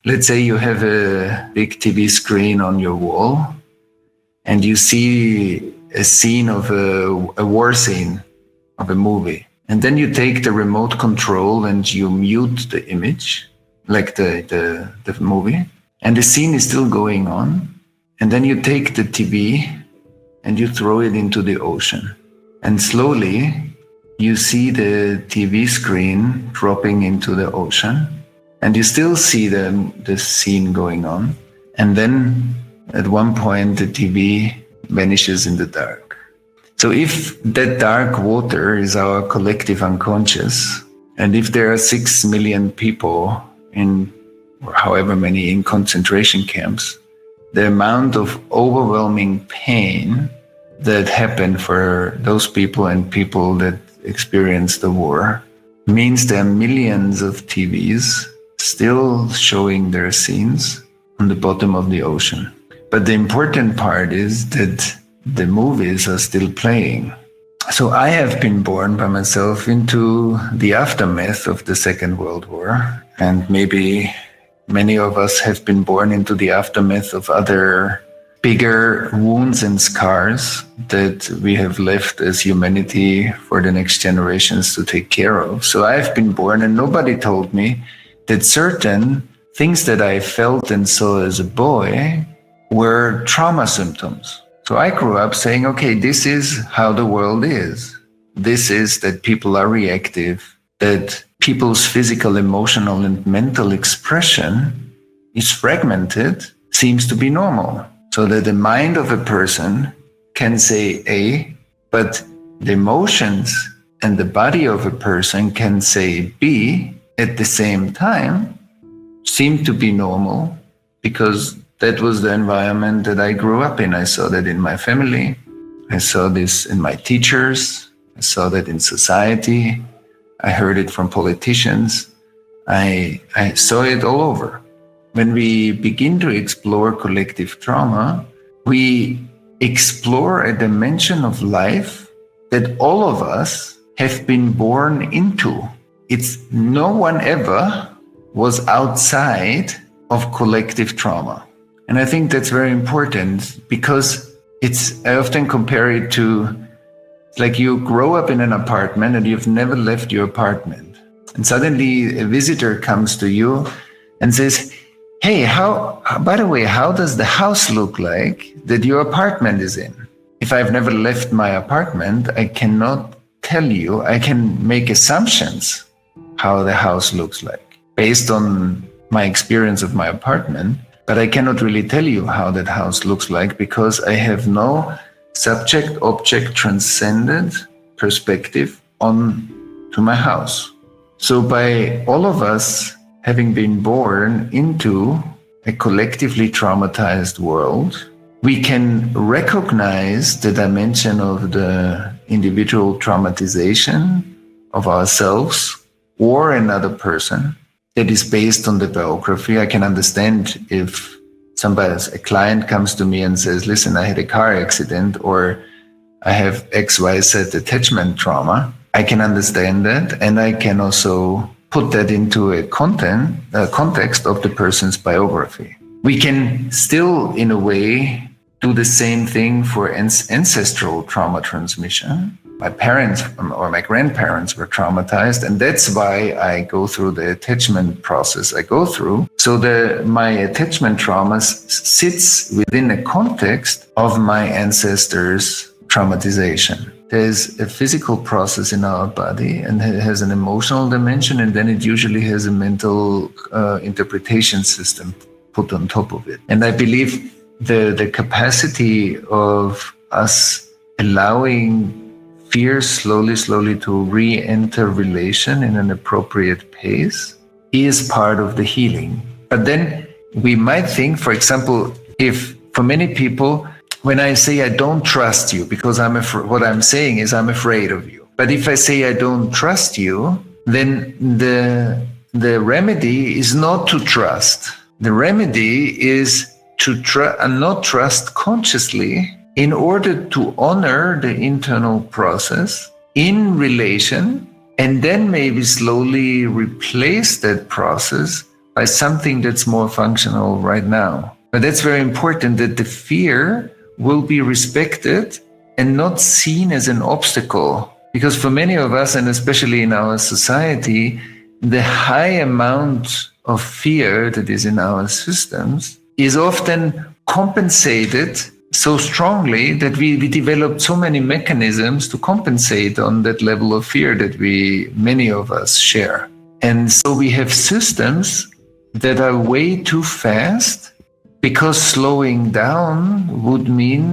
let's say you have a big TV screen on your wall and you see a scene of a war scene of a movie. And then you take the remote control and you mute the image, like the movie, and the scene is still going on. And then you take the TV and you throw it into the ocean. And slowly you see the TV screen dropping into the ocean. And you still see the scene going on. And then at one point, the TV vanishes in the dark. So if that dark water is our collective unconscious, and if there are 6 million people in, or however many, in concentration camps, the amount of overwhelming pain that happened for those people and people that experienced the war means there are millions of TVs still showing their scenes on the bottom of the ocean. But the important part is that the movies are still playing. So I have been born by myself into the aftermath of the Second World War, and maybe many of us have been born into the aftermath of other bigger wounds and scars that we have left as humanity for the next generations to take care of. So I've been born and nobody told me that certain things that I felt and saw as a boy were trauma symptoms. So I grew up saying, okay, this is how the world is. This is that people are reactive, that people's physical, emotional, and mental expression is fragmented, seems to be normal. So that the mind of a person can say A, but the emotions and the body of a person can say B at the same time, seem to be normal, because that was the environment that I grew up in. I saw that in my family. I saw this in my teachers. I saw that in society. I heard it from politicians. I saw it all over. When we begin to explore collective trauma, we explore a dimension of life that all of us have been born into. It's no one ever was outside of collective trauma. And I think that's very important because I often compare it to, like you grow up in an apartment and you've never left your apartment. And suddenly a visitor comes to you and says, hey, by the way, how does the house look like that your apartment is in? If I've never left my apartment, I cannot tell you, I can make assumptions how the house looks like based on my experience of my apartment, but I cannot really tell you how that house looks like because I have no subject-object transcendent perspective on to my house. So by all of us having been born into a collectively traumatized world, we can recognize the dimension of the individual traumatization of ourselves or another person that is based on the biography. I can understand if a client comes to me and says, listen, I had a car accident or I have XYZ attachment trauma. I can understand that, and I can also put that into a context of the person's biography. We can still, in a way, do the same thing for ancestral trauma transmission. My parents or my grandparents were traumatized, and that's why I go through the attachment process I go through. So my attachment trauma sits within a context of my ancestors' traumatization. There's a physical process in our body, and it has an emotional dimension, and then it usually has a mental interpretation system put on top of it. And I believe the capacity of us allowing fear slowly to re-enter relation in an appropriate pace is part of the healing. But then we might think, for example, if for many people, when I say I don't trust you, because what I'm saying is I'm afraid of you. But if I say I don't trust you, then the remedy is not to trust. The remedy is to not trust consciously in order to honor the internal process in relation, and then maybe slowly replace that process by something that's more functional right now. But that's very important, that the fear will be respected and not seen as an obstacle. Because for many of us, and especially in our society, the high amount of fear that is in our systems is often compensated so strongly that we developed so many mechanisms to compensate on that level of fear that many of us share. And so we have systems that are way too fast, because slowing down would mean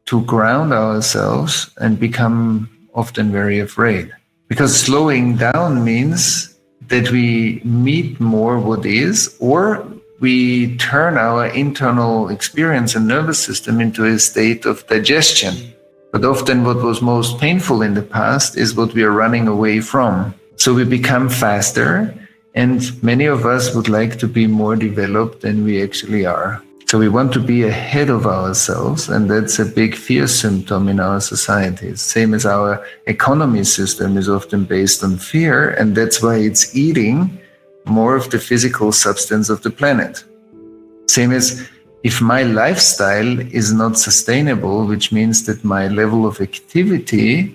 to ground ourselves and become often very afraid. Because slowing down means that we meet more what is, or we turn our internal experience and nervous system into a state of digestion. But often what was most painful in the past is what we are running away from. So we become faster, and many of us would like to be more developed than we actually are. So we want to be ahead of ourselves, and that's a big fear symptom in our societies. Same as our economy system is often based on fear, and that's why it's eating more of the physical substance of the planet. Same as if my lifestyle is not sustainable, which means that my level of activity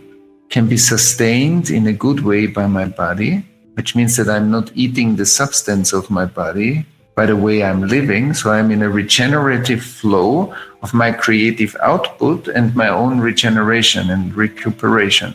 can be sustained in a good way by my body, which means that I'm not eating the substance of my body by the way I'm living. So I'm in a regenerative flow of my creative output and my own regeneration and recuperation.